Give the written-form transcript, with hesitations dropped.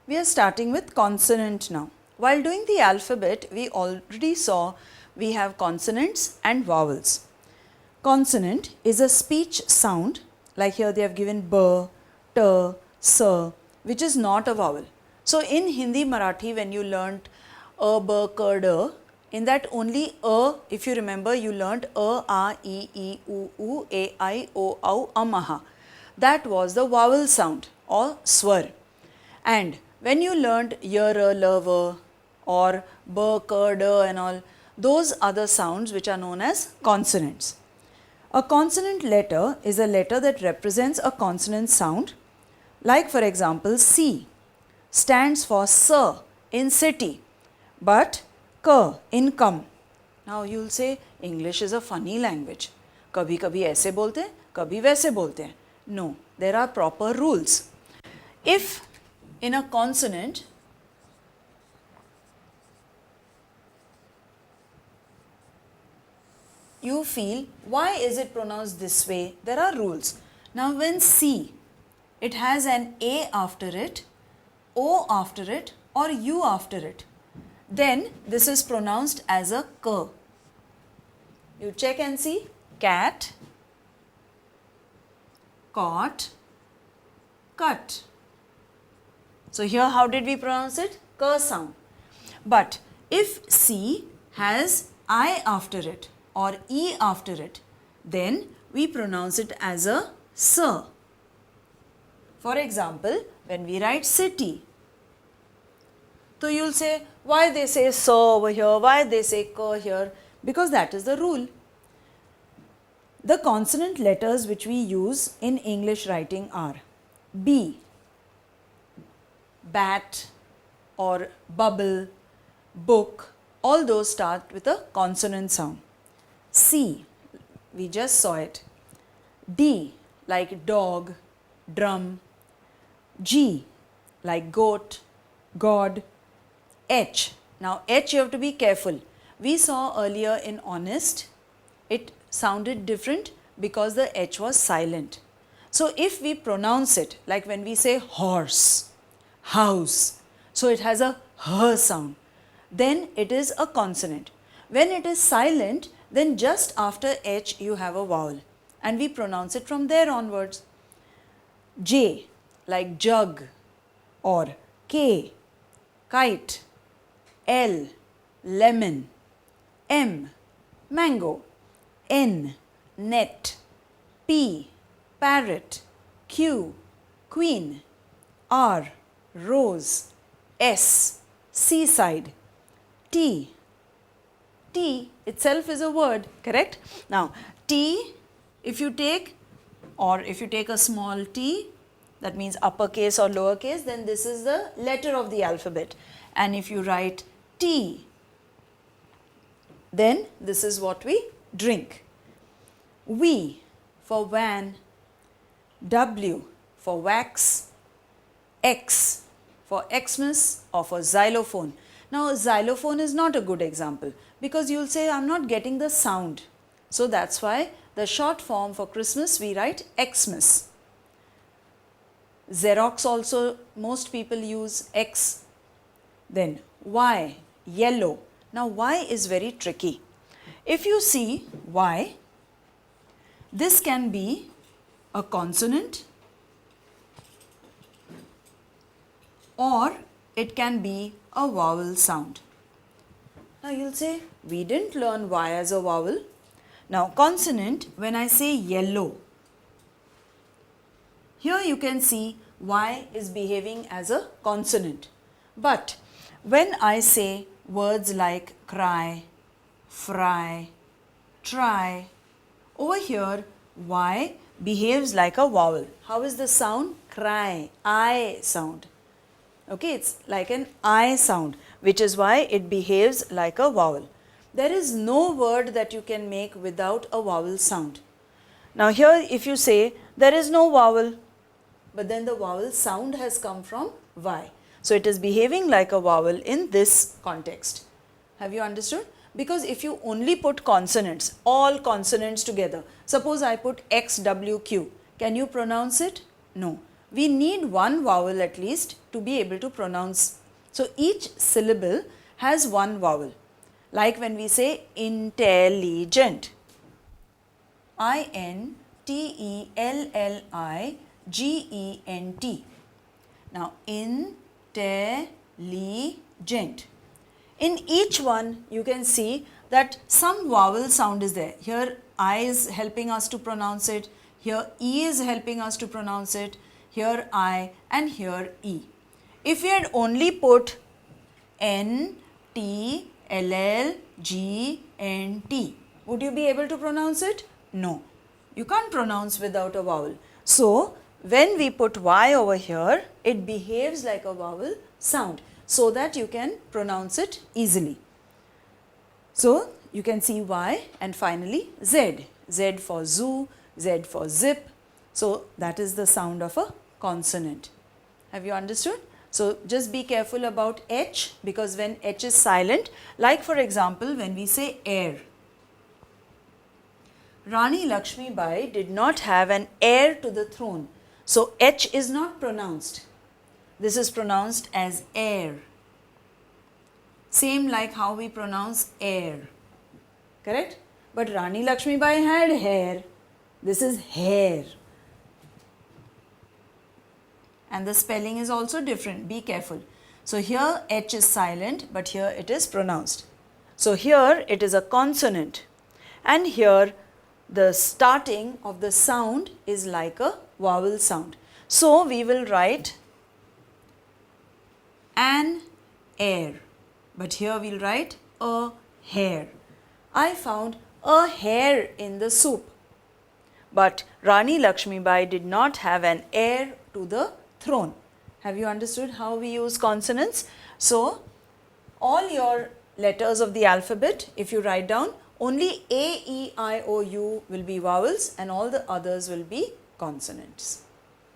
We are starting with consonant now. While doing the alphabet, we already saw we have consonants and vowels. Consonant is a speech sound, like here they have given b, t, s, which is not a vowel. So in Hindi Marathi, when you learnt a, b, k, d, in that only a, if you remember, you learnt a, e, u, a, I, o, au, amaha. That was the vowel sound or swar. And when you learnt yara, lava or b, k, d and all, those are the sounds which are known as consonants. A consonant letter is a letter that represents a consonant sound. Like for example, C stands for sir in city, but K in come. Now you will say English is a funny language. Kabhi kabhi aise bolte hain, kabhi वैसे बोलते हैं. No, there are proper rules. If in a consonant you feel why is it pronounced this way, there are rules. Now when C, it has an A after it, O after it or U after it, then this is pronounced as a K. You check and see, cat, caught, cut. So here how did we pronounce it? K sound. But if C has I after it or E after it, then we pronounce it as a S. For example, when we write city, so you will say, why they say so over here, why they say k here? Because that is the rule. The consonant letters which we use in English writing are B, bat or bubble, book, all those start with a consonant sound. C, we just saw it. D, like dog, drum. G, like goat, god. H, now H you have to be careful. We saw earlier in honest, it sounded different because the H was silent. So if we pronounce it, like when we say horse, house, so it has a h sound, then it is a consonant. When it is silent, then just after H you have a vowel and we pronounce it from there onwards. J, like jug or K, kite. L, lemon. M, mango. N, net. P, parrot. Q, queen. R, rose. S, seaside. T, T itself is a word, correct? Now, T, if you take a small t, that means uppercase or lowercase, then this is the letter of the alphabet. And if you write T, then this is what we drink. V for van, W for wax, X for Xmas or for xylophone. Now, xylophone is not a good example because you will say, I am not getting the sound. So, that is why the short form for Christmas we write Xmas. Xerox also most people use X. Then Y, yellow. Now Y is very tricky. If you see Y, this can be a consonant or it can be a vowel sound. Now you will say, we didn't learn Y as a vowel. Now consonant, when I say yellow, here you can see Y is behaving as a consonant. But when I say words like cry, fry, try, over here Y behaves like a vowel. How is the sound? Cry, I sound. Okay, it's like an I sound, which is why it behaves like a vowel. There is no word that you can make without a vowel sound. Now here if you say there is no vowel, but then the vowel sound has come from Y. So it is behaving like a vowel in this context. Have you understood? Because if you only put consonants, all consonants together, suppose I put X, W, Q, can you pronounce it? No. we need one vowel at least to be able to pronounce. So each syllable has one vowel. Like when we say intelligent, INTELLIGENT. Now intelligent. In each one you can see that some vowel sound is there. Here I is helping us to pronounce it, here E is helping us to pronounce it, here I and here E. If we had only put N, T, L, L, G, N, T, would you be able to pronounce it? No. You can't pronounce without a vowel. So, when we put Y over here, it behaves like a vowel sound so that you can pronounce it easily. So, you can see Y and finally Z. Z for zoo, Z for zip. So, that is the sound of a consonant. Have you understood? So, just be careful about H, because when H is silent, like for example, when we say air. Rani Lakshmi Bai did not have an heir to the throne. So, H is not pronounced. This is pronounced as air. Same like how we pronounce air. Correct? But Rani Lakshmi Bai had hair. This is hair. And the spelling is also different. Be careful. So, here H is silent, but here it is pronounced. So, here it is a consonant. And here the starting of the sound is like a vowel sound. So, we will write an air, but here we will write a hair. I found a hair in the soup, but Rani Lakshmi Bai did not have an heir to the throne. Have you understood how we use consonants? So, all your letters of the alphabet, if you write down, only A, E, I, O, U will be vowels and all the others will be consonants.